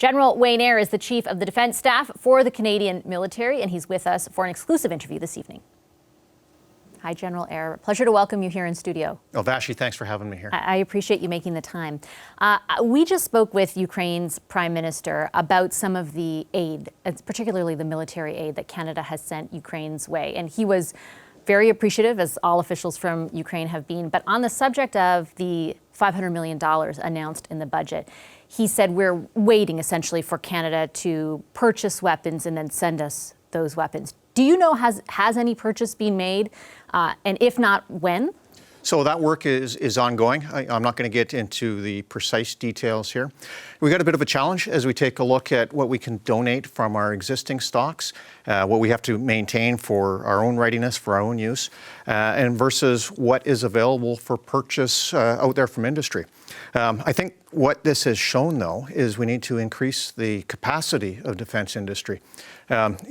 General Wayne Eyre is the Chief of the Defence Staff for the Canadian military, and he's with us for an exclusive interview this evening. Hi, General Eyre. Pleasure to welcome you here in studio. Oh, Vashi, thanks for having me here. I appreciate you making the time. We just spoke with Ukraine's Prime Minister about some of the aid, particularly the military aid that Canada has sent Ukraine's way, and he was very appreciative, as all officials from Ukraine have been. But on the subject of the $500 million announced in the budget, he said we're waiting essentially for Canada to purchase weapons and then send us those weapons. Do you know, has any purchase been made? And if not, when? So that work is ongoing. I'm not going to get into the precise details here. We got a bit of a challenge as we take a look at what we can donate from our existing stocks, what we have to maintain for our own readiness, for our own use, and versus what is available for purchase out there from industry. I think what this has shown, though, is we need to increase the capacity of defense industry.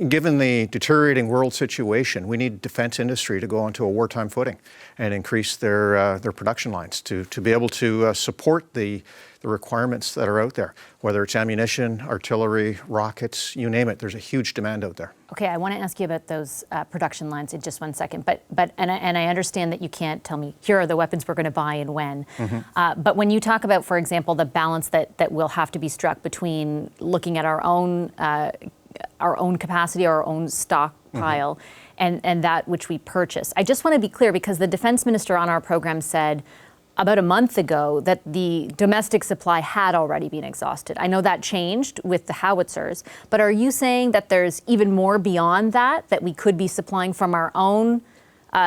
Given the deteriorating world situation, we need defense industry to go onto a wartime footing and increase their production lines to be able to support the requirements that are out there, whether it's ammunition, artillery, rockets, you name it. There's a huge demand out there. Okay, I want to ask you about those production lines in just 1 second, but I understand that you can't tell me here are the weapons we're going to buy and when. Mm-hmm. But when you talk about, for example, the balance that will have to be struck between looking at our own capacity, our own stockpile, mm-hmm. and that which we purchase, I just want to be clear, because the defense minister on our program said about a month ago that the domestic supply had already been exhausted. I know that changed with the Howitzers, but are you saying that there's even more beyond that we could be supplying from our own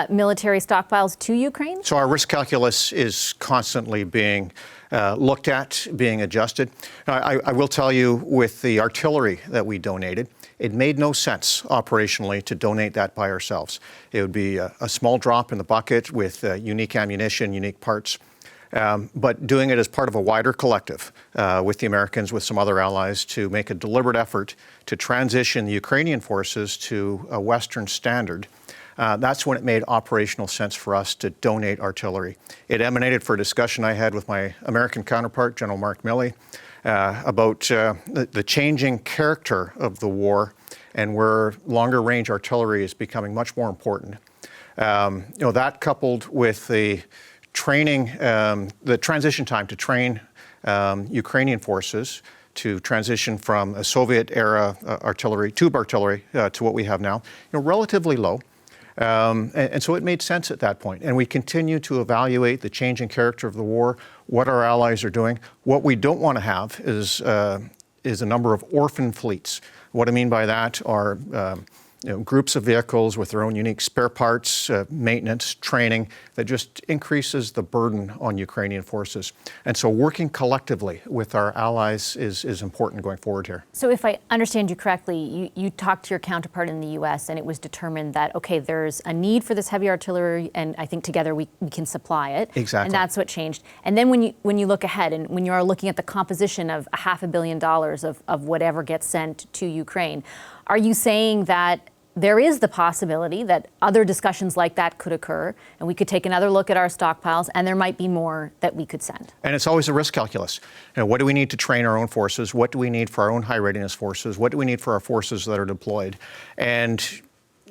military stockpiles to Ukraine? So our risk calculus is constantly being looked at, being adjusted. I will tell you, with the artillery that we donated, it made no sense operationally to donate that by ourselves. It would be a small drop in the bucket with unique ammunition, unique parts. But doing it as part of a wider collective with the Americans, with some other allies, to make a deliberate effort to transition the Ukrainian forces to a Western standard, that's when it made operational sense for us to donate artillery. It emanated for a discussion I had with my American counterpart, General Mark Milley, about the changing character of the war and where longer range artillery is becoming much more important. That coupled with the training, the transition time to train Ukrainian forces to transition from a Soviet-era artillery, tube artillery, to what we have now, relatively low. And so it made sense at that point. And we continue to evaluate the changing character of the war, what our allies are doing. What we don't want to have is a number of orphan fleets. What I mean by that are groups of vehicles with their own unique spare parts, maintenance, training, that just increases the burden on Ukrainian forces. And so working collectively with our allies is important going forward here. So if I understand you correctly, you talked to your counterpart in the U.S. and it was determined that, okay, there's a need for this heavy artillery, and I think together we can supply it. Exactly. And that's what changed. And then when you look ahead and when you are looking at the composition of $500 million of whatever gets sent to Ukraine, are you saying that there is the possibility that other discussions like that could occur, and we could take another look at our stockpiles, and there might be more that we could send? And it's always a risk calculus. What do we need to train our own forces? What do we need for our own high readiness forces? What do we need for our forces that are deployed? And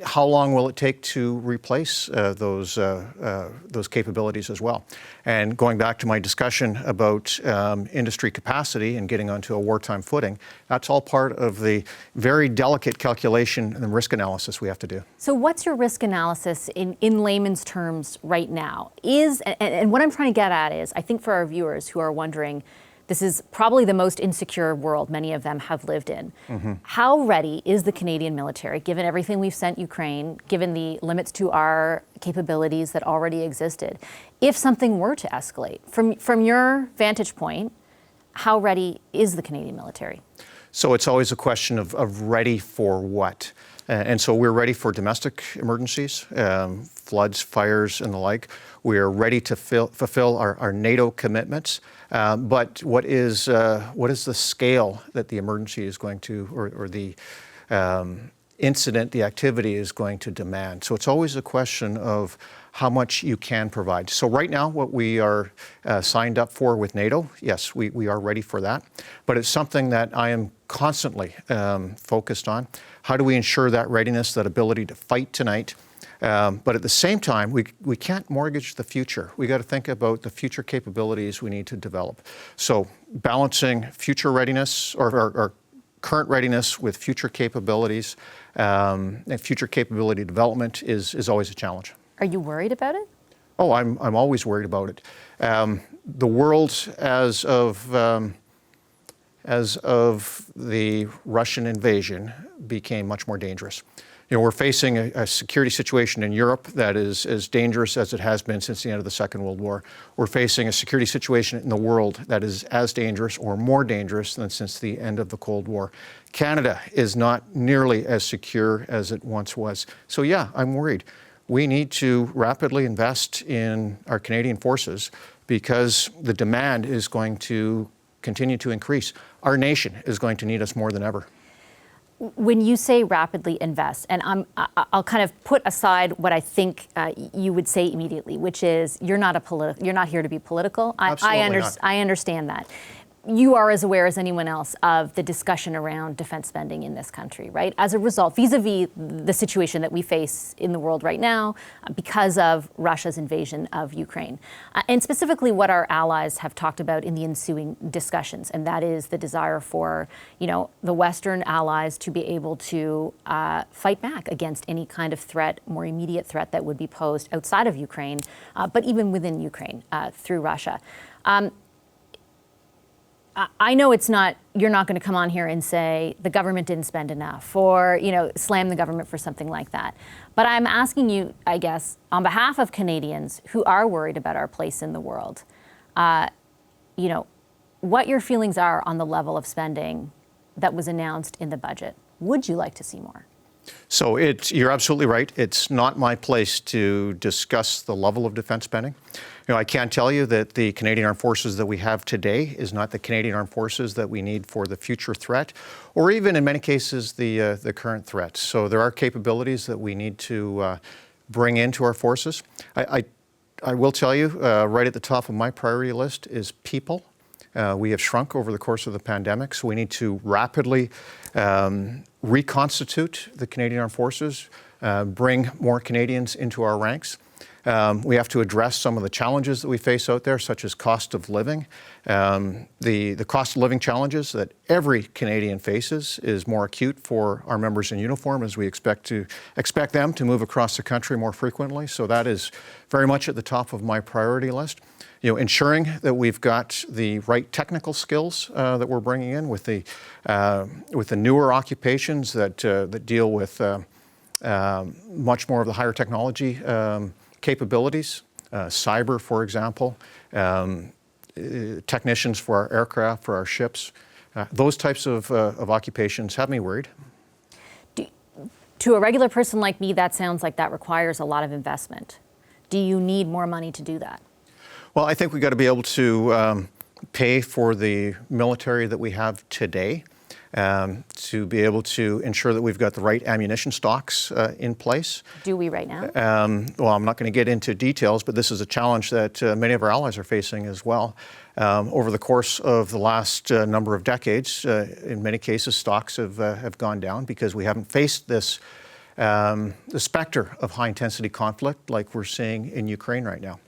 how long will it take to replace those capabilities as well? And going back to my discussion about industry capacity and getting onto a wartime footing, that's all part of the very delicate calculation and risk analysis we have to do. So what's your risk analysis in layman's terms right now? And what I'm trying to get at is, I think for our viewers who are wondering, this is probably the most insecure world many of them have lived in. Mm-hmm. How ready is the Canadian military, given everything we've sent Ukraine, given the limits to our capabilities that already existed, if something were to escalate? From your vantage point, how ready is the Canadian military? So it's always a question of ready for what? And so we're ready for domestic emergencies, floods, fires, and the like. We are ready to fulfill our NATO commitments. But what is the scale that the emergency is going to, or the incident, the activity is going to demand? So it's always a question of how much you can provide. So right now, what we are signed up for with NATO, yes, we are ready for that. But it's something that I am constantly focused on. How do we ensure that readiness, that ability to fight tonight? But at the same time, we can't mortgage the future. We got to think about the future capabilities we need to develop. So balancing future readiness or current readiness with future capabilities and future capability development is always a challenge. Are you worried about it? Oh, I'm always worried about it. The world, as of the Russian invasion, became much more dangerous. You know, we're facing a security situation in Europe that is as dangerous as it has been since the end of the Second World War. We're facing a security situation in the world that is as dangerous or more dangerous than since the end of the Cold War. Canada is not nearly as secure as it once was. So yeah, I'm worried. We need to rapidly invest in our Canadian forces because the demand is going to continue to increase. Our nation is going to need us more than ever. When you say rapidly invest, and I'll kind of put aside what I think you would say immediately, which is you're not here to be political. Absolutely not. I understand that. You are as aware as anyone else of the discussion around defense spending in this country, right? As a result, vis-a-vis the situation that we face in the world right now because of Russia's invasion of Ukraine. And specifically what our allies have talked about in the ensuing discussions, and that is the desire for, the Western allies to be able to fight back against any kind of threat, more immediate threat that would be posed outside of Ukraine, but even within Ukraine through Russia. I know you're not going to come on here and say the government didn't spend enough or, slam the government for something like that. But I'm asking you, I guess, on behalf of Canadians who are worried about our place in the world, what your feelings are on the level of spending that was announced in the budget. Would you like to see more? So you're absolutely right. It's not my place to discuss the level of defense spending. I can tell you that the Canadian Armed Forces that we have today is not the Canadian Armed Forces that we need for the future threat, or even in many cases the current threat. So there are capabilities that we need to bring into our forces. I will tell you, right at the top of my priority list is people. We have shrunk over the course of the pandemic, so we need to rapidly reconstitute the Canadian Armed Forces, bring more Canadians into our ranks. We have to address some of the challenges that we face out there, such as cost of living. The cost of living challenges that every Canadian faces is more acute for our members in uniform as we expect them to move across the country more frequently. So that is very much at the top of my priority list. Ensuring that we've got the right technical skills that we're bringing in with the newer occupations that deal with much more of the higher technology capabilities, cyber, for example, technicians for our aircraft, for our ships. Those types of occupations have me worried. To a regular person like me, that sounds like that requires a lot of investment. Do you need more money to do that? Well, I think we've got to be able to pay for the military that we have today, to be able to ensure that we've got the right ammunition stocks in place. Do we right now? Well, I'm not going to get into details, but this is a challenge that many of our allies are facing as well. Over the course of the last number of decades, in many cases, stocks have gone down because we haven't faced this the specter of high-intensity conflict like we're seeing in Ukraine right now.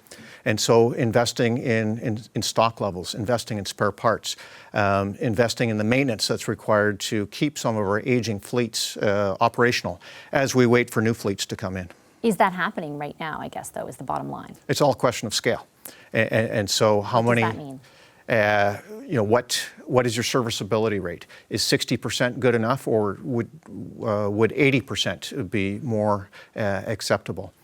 And so investing in stock levels, investing in spare parts, investing in the maintenance that's required to keep some of our aging fleets operational as we wait for new fleets to come in. Is that happening right now, I guess, though, is the bottom line? It's all a question of scale. And so how many... What does that mean? What is your serviceability rate? Is 60% good enough, or would 80% be more acceptable?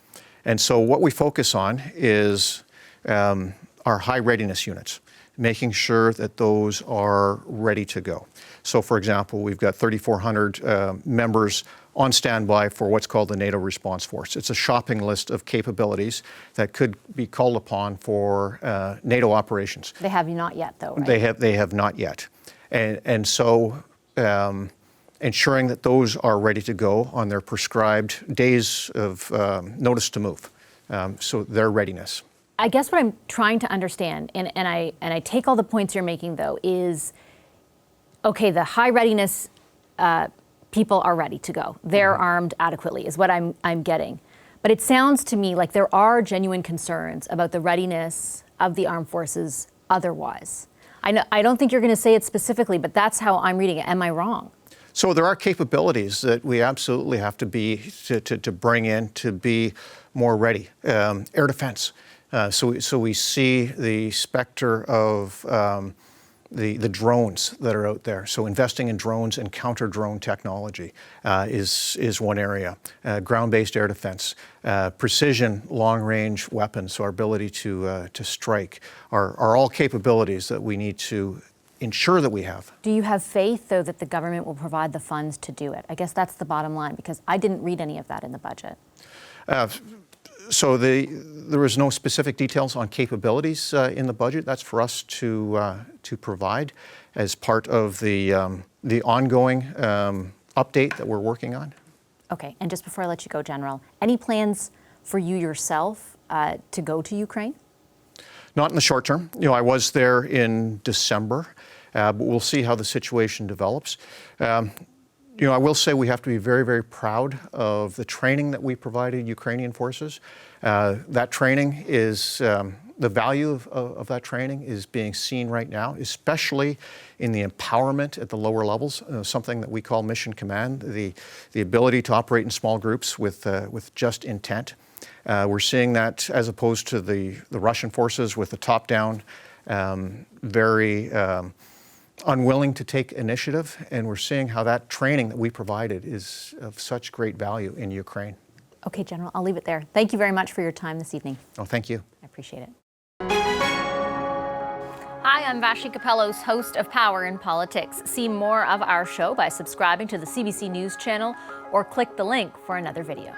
And so what we focus on is our high readiness units, making sure that those are ready to go. So, for example, we've got 3,400 members on standby for what's called the NATO Response Force. It's a shopping list of capabilities that could be called upon for NATO operations. They have not yet, though, right? They have not yet. And so ensuring that those are ready to go on their prescribed days of notice to move. so their readiness. I guess what I'm trying to understand, and I take all the points you're making, though, is, okay, the high readiness people are ready to go. They're armed adequately, is what I'm getting. But it sounds to me like there are genuine concerns about the readiness of the armed forces otherwise. I don't think you're going to say it specifically, but that's how I'm reading it. Am I wrong? So there are capabilities that we absolutely have to to bring in to be more ready. Air defense. So we see the specter of the drones that are out there. So investing in drones and counter-drone technology is one area. Ground-based air defense, precision long-range weapons, so our ability to strike are all capabilities that we need to ensure that we have. Do you have faith, though, that the government will provide the funds to do it? I guess that's the bottom line, because I didn't read any of that in the budget. So there was no specific details on capabilities in the budget. That's for us to provide as part of the ongoing update that we're working on. Okay, and just before I let you go, General, any plans for you yourself to go to Ukraine? Not in the short term. I was there in December, but we'll see how the situation develops. I will say we have to be very, very proud of the training that we provided Ukrainian forces. That training is, the value of that training is being seen right now, especially in the empowerment at the lower levels, something that we call mission command, the ability to operate in small groups with just intent. We're seeing that as opposed to the Russian forces with the top-down, very unwilling to take initiative, and we're seeing how that training that we provided is of such great value in Ukraine. Okay, General, I'll leave it there. Thank you very much for your time this evening. Oh, thank you. I appreciate it. Hi, I'm Vashi Capellos, host of Power in Politics. See more of our show by subscribing to the CBC News channel or click the link for another video.